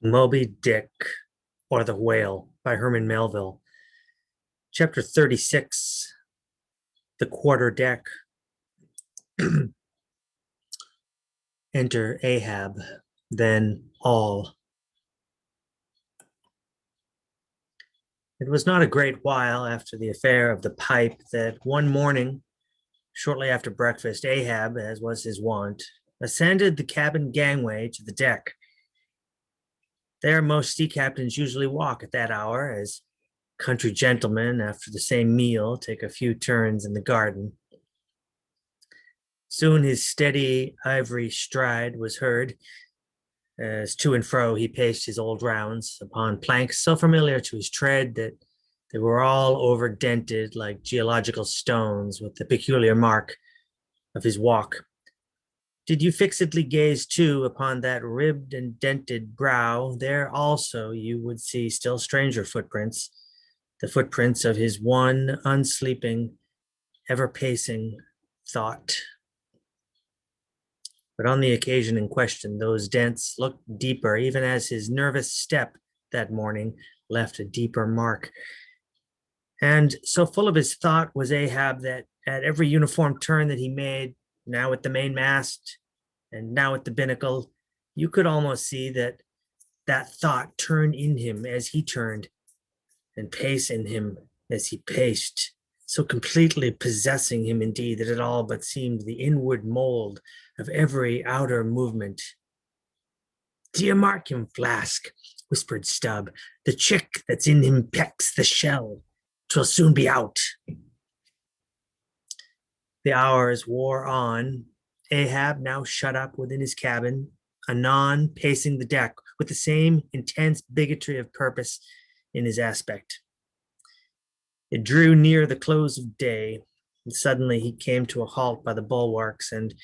Moby-Dick, or the Whale by Herman Melville. Chapter 36, The Quarter Deck. Enter Ahab, then all. It was not a great while after the affair of the pipe that one morning, shortly after breakfast, Ahab, as was his wont, ascended the cabin gangway to the deck. There most sea captains usually walk at that hour, as country gentlemen, after the same meal, take a few turns in the garden. Soon his steady ivory stride was heard, as to and fro he paced his old rounds upon planks so familiar to his tread that they were all overdented like geological stones with the peculiar mark of his walk. Did you fixedly gaze too upon that ribbed and dented brow, there also you would see still stranger footprints, the footprints of his one unsleeping, ever-pacing thought. But on the occasion in question, those dents looked deeper, even as his nervous step that morning left a deeper mark. And so full of his thought was Ahab that at every uniform turn that he made, now at the mainmast and now at the binnacle, you could almost see that thought turn in him as he turned, and pace in him as he paced, so completely possessing him indeed that it all but seemed the inward mold of every outer movement. "Do you mark him, Flask?" whispered Stubb. "The chick that's in him pecks the shell. 'Twill soon be out." The hours wore on. Ahab, now shut up within his cabin, anon pacing the deck with the same intense bigotry of purpose in his aspect. It drew near the close of day, and suddenly he came to a halt by the bulwarks, and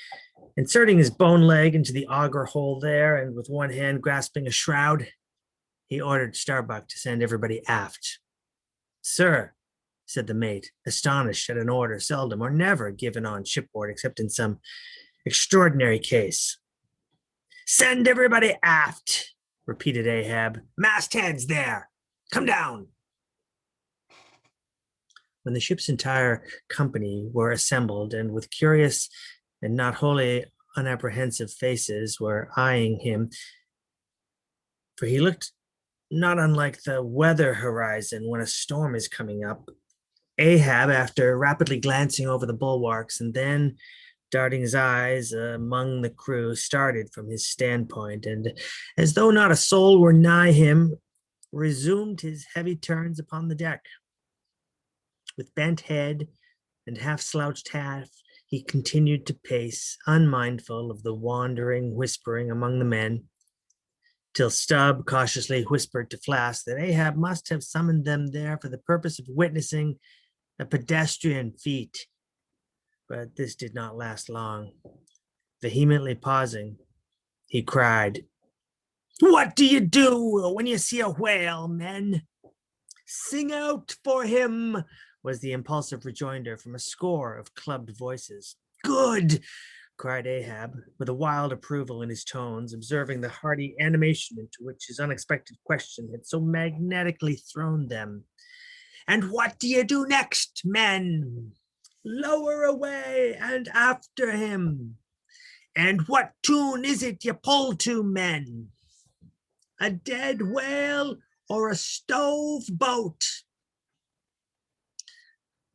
inserting his bone leg into the auger hole there, and with one hand grasping a shroud, he ordered Starbuck to send everybody aft. "Sir," said the mate, astonished at an order seldom or never given on shipboard except in some extraordinary case. "Send everybody aft," repeated Ahab. "Mastheads there. Come down." When the ship's entire company were assembled and with curious and not wholly unapprehensive faces were eyeing him, for he looked not unlike the weather horizon when a storm is coming up, Ahab, after rapidly glancing over the bulwarks and then darting his eyes among the crew, started from his standpoint, and as though not a soul were nigh him, resumed his heavy turns upon the deck. With bent head and half-slouched hat, he continued to pace, unmindful of the wandering whispering among the men, till Stubb cautiously whispered to Flask that Ahab must have summoned them there for the purpose of witnessing a pedestrian feat. But this did not last long. Vehemently pausing, he cried, "What do you do when you see a whale, men?" "Sing out for him," was the impulsive rejoinder from a score of clubbed voices. "Good," cried Ahab, with a wild approval in his tones, observing the hearty animation into which his unexpected question had so magnetically thrown them. "And what do you do next, men?" "Lower away and after him." "And what tune is it you pull to, men?" "A dead whale or a stove boat?"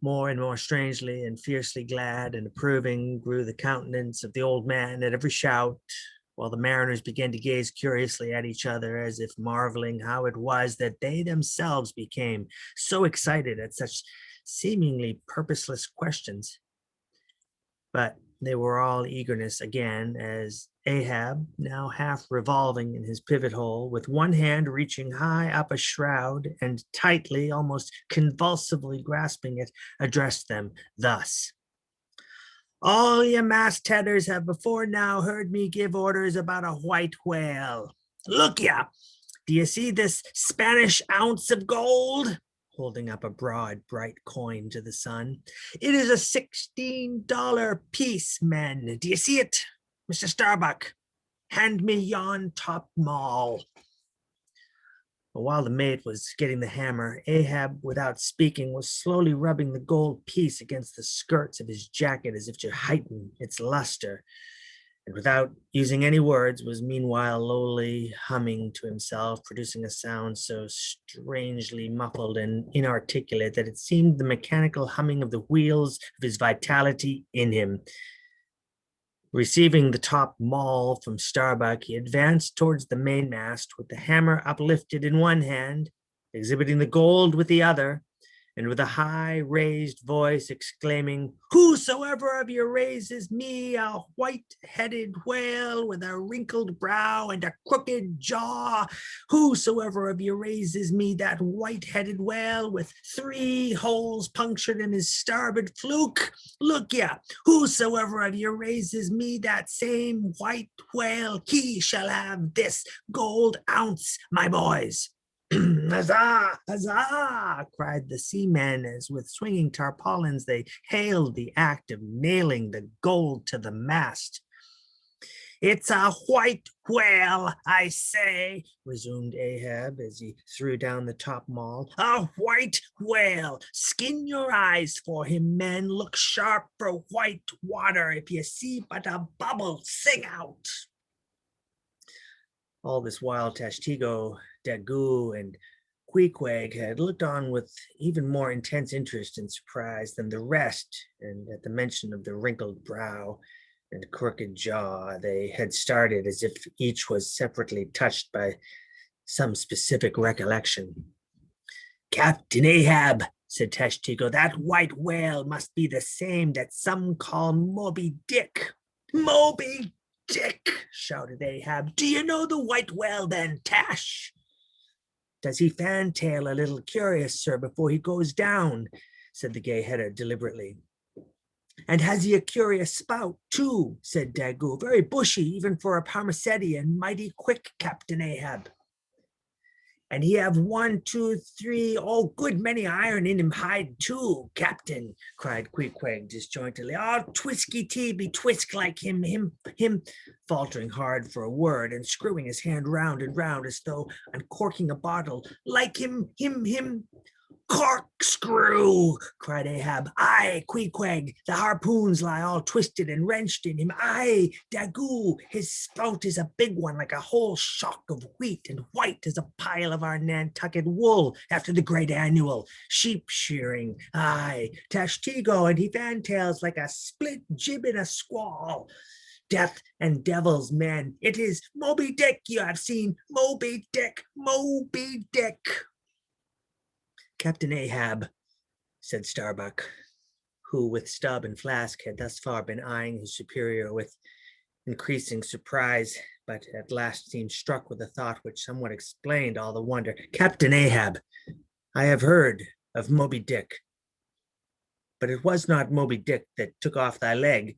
More and more strangely and fiercely glad and approving grew the countenance of the old man at every shout, while the mariners began to gaze curiously at each other, as if marveling how it was that they themselves became so excited at such seemingly purposeless questions. But they were all eagerness again, as Ahab, now half revolving in his pivot hole, with one hand reaching high up a shroud and tightly, almost convulsively grasping it, addressed them thus: "All ye mastheaders have before now heard me give orders about a white whale. Look ya, do you see this Spanish ounce of gold?" Holding up a broad, bright coin to the sun. "It is a $16 piece, men. Do you see it? Mr. Starbuck, hand me yon top maul." But while the mate was getting the hammer, Ahab, without speaking, was slowly rubbing the gold piece against the skirts of his jacket as if to heighten its luster, and without using any words was meanwhile lowly humming to himself, producing a sound so strangely muffled and inarticulate that it seemed the mechanical humming of the wheels of his vitality in him. Receiving the top maul from Starbuck, he advanced towards the mainmast with the hammer uplifted in one hand, exhibiting the gold with the other, and with a high raised voice exclaiming, "Whosoever of you raises me a white-headed whale with a wrinkled brow and a crooked jaw, whosoever of you raises me that white-headed whale with 3 holes punctured in his starboard fluke, look ya, whosoever of you raises me that same white whale, he shall have this gold ounce, my boys." "Huzzah! Huzzah!" cried the seamen as with swinging tarpaulins they hailed the act of nailing the gold to the mast. "It's a white whale, I say," resumed Ahab as he threw down the top maul. "A white whale. Skin your eyes for him, men. Look sharp for white water. If you see but a bubble, sing out." All this while, Tashtigo, Dagu, and Queequeg had looked on with even more intense interest and surprise than the rest, and at the mention of the wrinkled brow and crooked jaw, they had started as if each was separately touched by some specific recollection. "Captain Ahab," said Tashtigo, "that white whale must be the same that some call Moby-Dick." "Moby-Dick!" shouted Ahab. "Do you know the white whale then, Tash?" "Does he fantail a little curious, sir, before he goes down?" said the gay-header deliberately. "And has he a curious spout, too?" said Dagu. "Very bushy, even for a Parmaceti, and mighty quick, Captain Ahab." "And he have 1, 2, 3, good many iron in him hide too, Captain," cried Queequeg disjointedly. "Oh, twisky tea be twisk like him, faltering hard for a word and screwing his hand round and round as though uncorking a bottle. "Like him. "Corkscrew!" cried Ahab. "Aye, Queequeg, the harpoons lie all twisted and wrenched in him. Aye, Dagu, his spout is a big one like a whole shock of wheat and white as a pile of our Nantucket wool after the great annual sheep shearing. Aye, Tashtigo, and he fantails like a split jib in a squall. Death and devil's men, it is Moby-Dick you have seen, Moby-Dick, Moby-Dick." "Captain Ahab," said Starbuck, who with Stubb and Flask had thus far been eyeing his superior with increasing surprise, but at last seemed struck with a thought which somewhat explained all the wonder. "Captain Ahab, I have heard of Moby-Dick, but it was not Moby-Dick that took off thy leg."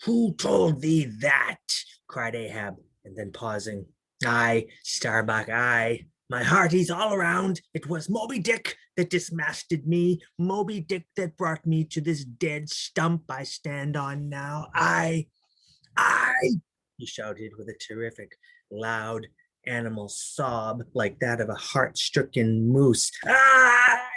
"Who told thee that?" cried Ahab, and then pausing. "Aye, Starbuck, aye. My hearties all around, it was Moby-Dick that dismasted me, Moby-Dick that brought me to this dead stump I stand on now. Aye, he shouted with a terrific, loud animal sob like that of a heart-stricken moose. Aye,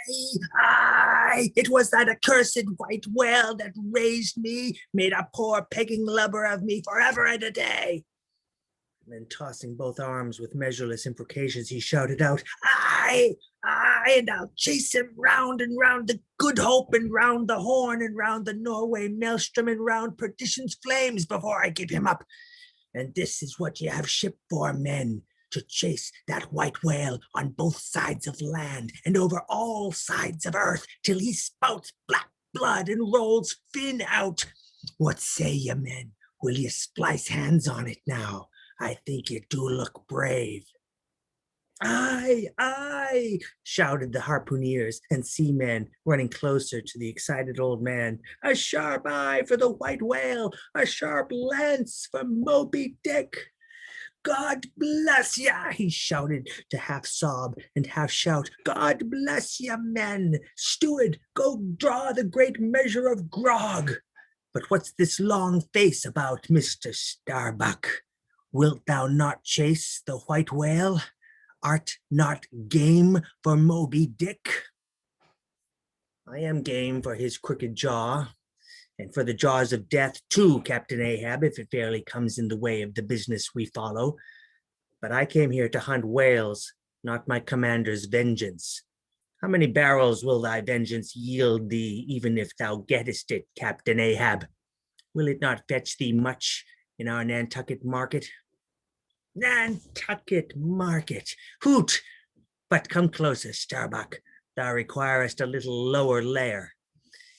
it was that accursed white whale that raised me, made a poor pegging lubber of me forever and a day. And then tossing both arms with measureless imprecations, he shouted out, "Aye, and I'll chase him round and round the Good Hope and round the Horn and round the Norway Maelstrom and round Perdition's Flames before I give him up. And this is what ye have shipped for, men, to chase that white whale on both sides of land and over all sides of earth till he spouts black blood and rolls fin out. What say ye, men? Will ye splice hands on it now? I think you do look brave." Aye, shouted the harpooneers and seamen, running closer to the excited old man. "A sharp eye for the white whale, a sharp lance for Moby-Dick. God bless ya," he shouted to half sob and half shout. "God bless ya, men. Steward, go draw the great measure of grog. But what's this long face about, Mr. Starbuck? Wilt thou not chase the white whale? Art not game for Moby-Dick? I am game for his crooked jaw, and for the jaws of death too, Captain Ahab, if it fairly comes in the way of the business we follow. But I came here to hunt whales, not my commander's vengeance. How many barrels will thy vengeance yield thee, even if thou gettest it, Captain Ahab? Will it not fetch thee much in our Nantucket market? Nantucket market! Hoot! But come closer, Starbuck. Thou requirest a little lower layer.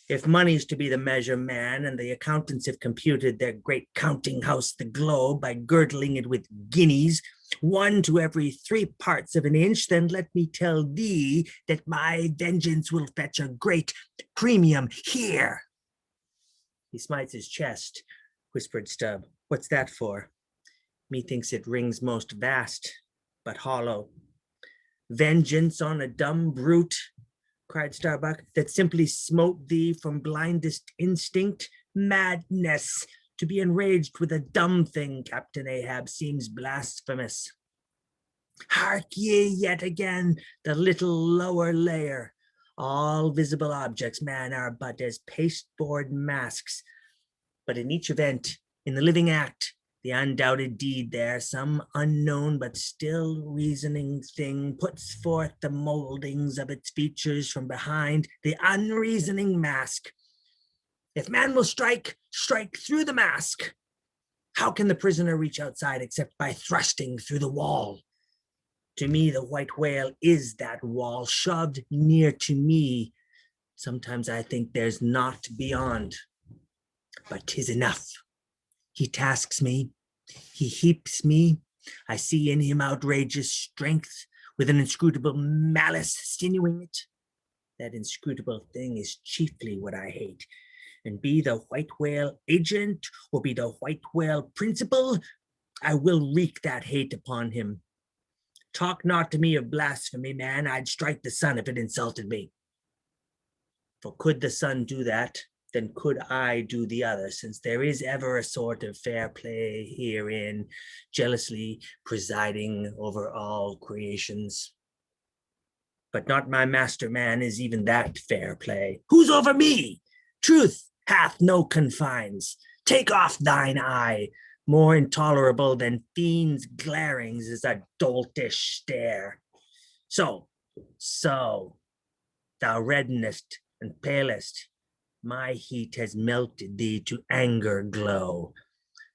If money's to be the measure, man, and the accountants have computed their great counting house, the globe, by girdling it with guineas, 1 to every 3 parts of an inch, then let me tell thee that my vengeance will fetch a great premium here. He smites his chest, whispered Stubb. What's that for? Methinks it rings most vast, but hollow. Vengeance on a dumb brute, cried Starbuck, that simply smote thee from blindest instinct? Madness! To be enraged with a dumb thing, Captain Ahab, seems blasphemous. Hark ye yet again, the little lower layer. All visible objects, man, are but as pasteboard masks. But in each event, in the living act, the undoubted deed there, some unknown but still reasoning thing puts forth the moldings of its features from behind the unreasoning mask. If man will strike, strike through the mask. How can the prisoner reach outside except by thrusting through the wall? To me, the white whale is that wall, shoved near to me. Sometimes I think there's naught beyond, but 'tis enough. He tasks me, he heaps me. I see in him outrageous strength, with an inscrutable malice sinewing it. That inscrutable thing is chiefly what I hate. And be the white whale agent, or be the white whale principal, I will wreak that hate upon him. Talk not to me of blasphemy, man. I'd strike the sun if it insulted me. For could the sun do that, then could I do the other, since there is ever a sort of fair play herein, jealously presiding over all creations. But not my master, man, is even that fair play. Who's over me? Truth hath no confines. Take off thine eye. More intolerable than fiends' glarings is a doltish stare. So, thou reddenest and palest. My heat has melted thee to anger glow.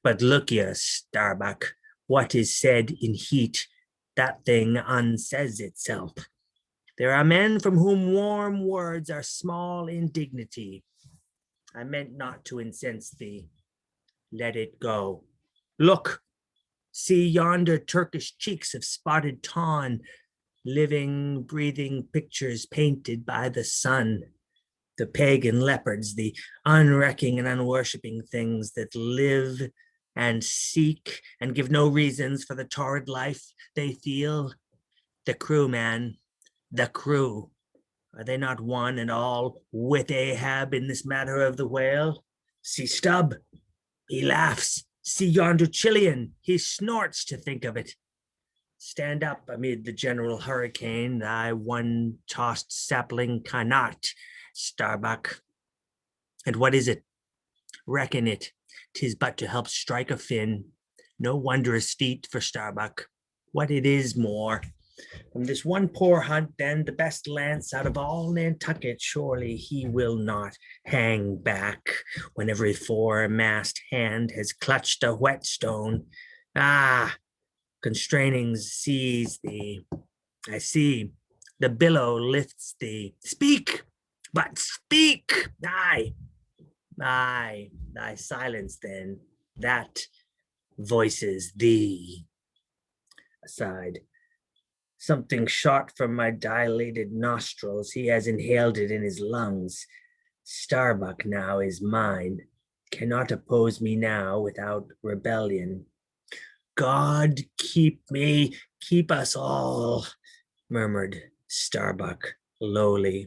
But look ye, Starbuck, what is said in heat, that thing unsays itself. There are men from whom warm words are small indignity. I meant not to incense thee. Let it go. Look, see yonder Turkish cheeks of spotted tawn, living, breathing pictures painted by the sun. The pagan leopards, the unrecking and unworshipping things that live and seek and give no reasons for the torrid life they feel. The crew, man, the crew. Are they not one and all with Ahab in this matter of the whale? See Stubb, he laughs. See yonder Chilean, he snorts to think of it. Stand up amid the general hurricane, thy one-tossed sapling cannot, Starbuck. And what is it? Reckon it. 'Tis but to help strike a fin. No wondrous feat for Starbuck. What it is more. From this one poor hunt, then, the best lance out of all Nantucket, surely he will not hang back when every foremast hand has clutched a whetstone. Ah, constrainings seize thee. I see. The billow lifts thee. Speak, but speak. Aye, thy silence then, that voices thee. Aside. Something shot from my dilated nostrils. He has inhaled it in his lungs. Starbuck now is mine. Cannot oppose me now without rebellion. God keep me, keep us all, murmured Starbuck lowly.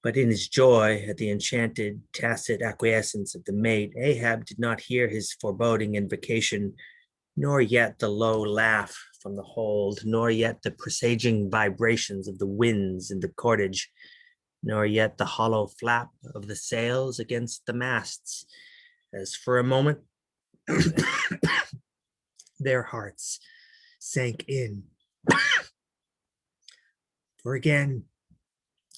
But in his joy at the enchanted, tacit acquiescence of the mate, Ahab did not hear his foreboding invocation, nor yet the low laugh from the hold, nor yet the presaging vibrations of the winds in the cordage, nor yet the hollow flap of the sails against the masts, as for a moment their hearts sank in. For again,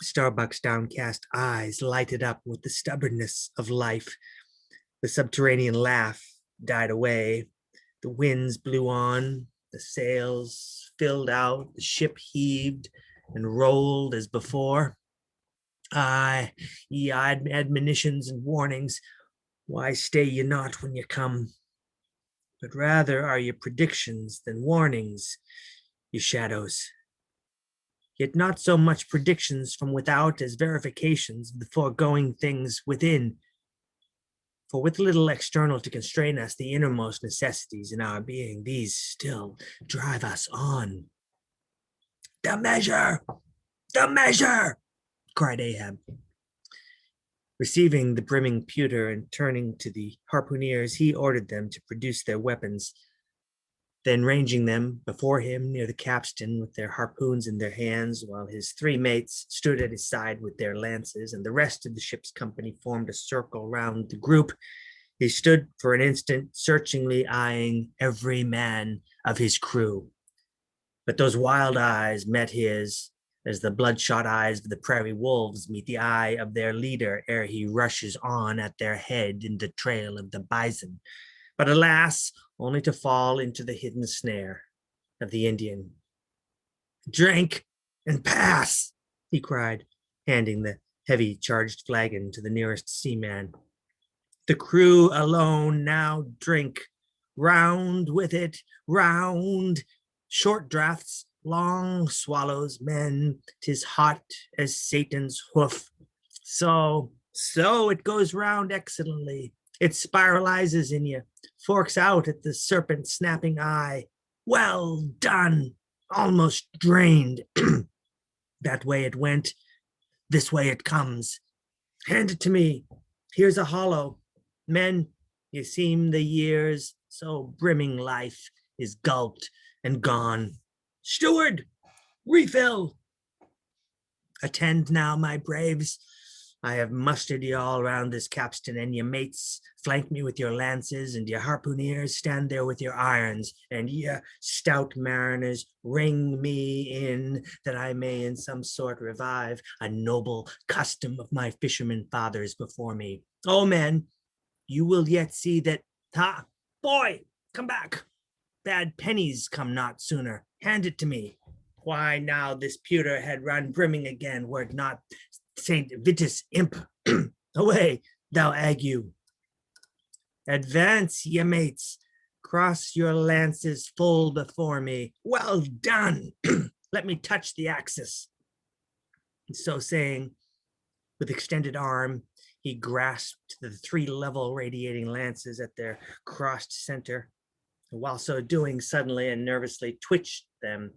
Starbuck's downcast eyes lighted up with the stubbornness of life. The subterranean laugh died away. The winds blew on. The sails filled out. The ship heaved and rolled as before. Aye, ye admonitions and warnings, why stay ye not when ye come? But rather are ye predictions than warnings, ye shadows. Yet not so much predictions from without as verifications of the foregoing things within. For with little external to constrain us, the innermost necessities in our being, these still drive us on. The measure! The measure! Cried Ahab. Receiving the brimming pewter and turning to the harpooneers, he ordered them to produce their weapons. Then ranging them before him near the capstan with their harpoons in their hands, while his three mates stood at his side with their lances, and the rest of the ship's company formed a circle round the group, he stood for an instant searchingly eyeing every man of his crew. But those wild eyes met his, as the bloodshot eyes of the prairie wolves meet the eye of their leader ere he rushes on at their head in the trail of the bison. But alas, only to fall into the hidden snare of the Indian. Drink and pass, he cried, handing the heavy charged flagon to the nearest seaman. The crew alone now drink. Round with it, round. Short draughts, long swallows, men. 'Tis hot as Satan's hoof. So it goes round excellently. It spiralizes in you, forks out at the serpent snapping eye. Well done, almost drained. That way it went, this way it comes. Hand it to me. Here's a hollow. Men, you seem the years, so brimming life is gulped and gone. Steward, refill. Attend now, my braves. I have mustered ye all round this capstan, and ye mates, flank me with your lances, and ye harpooneers, stand there with your irons, and ye stout mariners, ring me in, that I may in some sort revive a noble custom of my fishermen fathers before me. O men, you will yet see that, boy, come back. Bad pennies come not sooner. Hand it to me. Why now this pewter had run brimming again, were it not Saint Vitus imp. Away, thou ague. Advance, ye mates. Cross your lances full before me. Well done. Let me touch the axis. And so saying, with extended arm, he grasped the three level radiating lances at their crossed center, and while so doing, suddenly and nervously twitched them,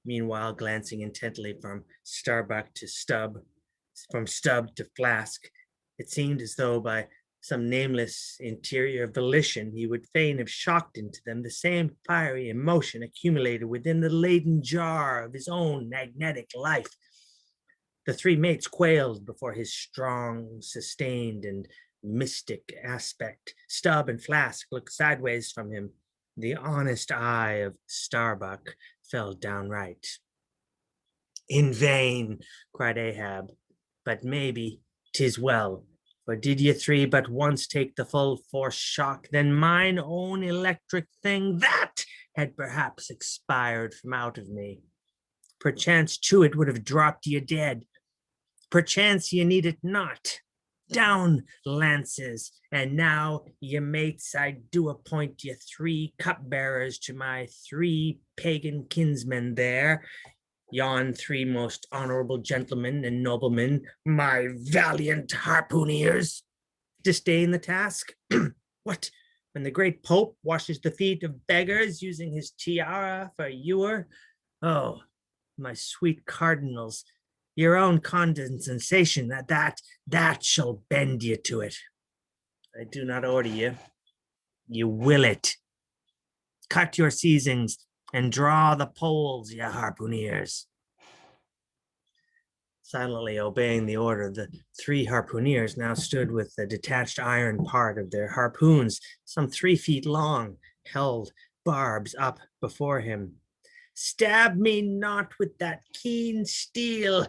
meanwhile glancing intently from Starbuck to Stubb, from Stubb to Flask. It seemed as though by some nameless interior volition he would fain have shocked into them the same fiery emotion accumulated within the laden jar of his own magnetic life. The three mates quailed before his strong, sustained, and mystic aspect. Stubb and Flask looked sideways from him. The honest eye of Starbuck fell downright. In vain, cried Ahab, but maybe 'tis well, for did ye three but once take the full force shock, then mine own electric thing, that had perhaps expired from out of me. Perchance too it would have dropped ye dead. Perchance ye need it not. Down, lances, and now, ye mates, I do appoint ye three cupbearers to my three pagan kinsmen there, yon three most honorable gentlemen and noblemen, my valiant harpooneers. Disdain the task? What, when the great Pope washes the feet of beggars using his tiara for ewer? Oh, my sweet cardinals, your own condensation, that shall bend you to it. I do not order you. You will it. Cut your seizings, and draw the poles, ye harpooneers. Silently obeying the order, the three harpooneers now stood with the detached iron part of their harpoons, some 3 feet long, held barbs up before him. Stab me not with that keen steel.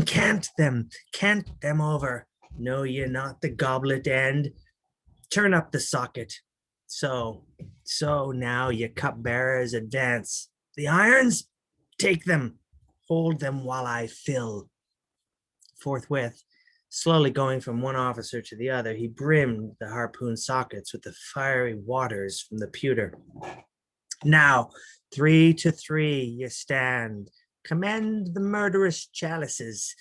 Cant them over. Know ye not the goblet end? Turn up the socket. So now, ye cupbearers, advance. The irons, take them. Hold them while I fill. Forthwith, slowly going from one officer to the other, he brimmed the harpoon sockets with the fiery waters from the pewter. Now, 3 to 3 ye stand. Commend the murderous chalices.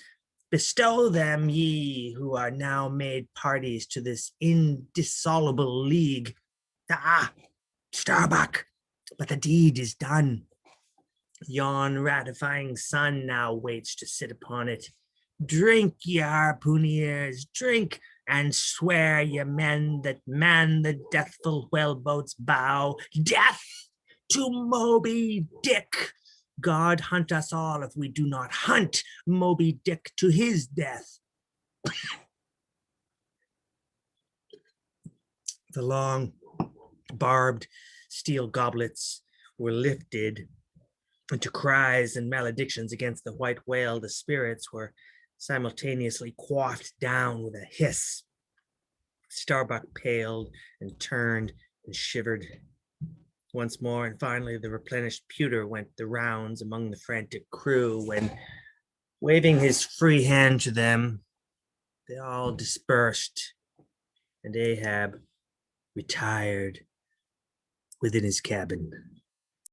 Bestow them, ye who are now made parties to this indissoluble league. Ah, Starbuck, but the deed is done. Yon ratifying sun now waits to sit upon it. Drink, ye harpooneers, drink, and swear, ye men that man the deathful whaleboat's bow. Death to Moby-Dick! God hunt us all if we do not hunt Moby-Dick to his death. The long, barbed steel goblets were lifted into cries and maledictions against the white whale. The spirits were simultaneously quaffed down with a hiss. Starbuck paled and turned and shivered once more, and finally the replenished pewter went the rounds among the frantic crew when, waving his free hand to them, they all dispersed, and Ahab retired within his cabin.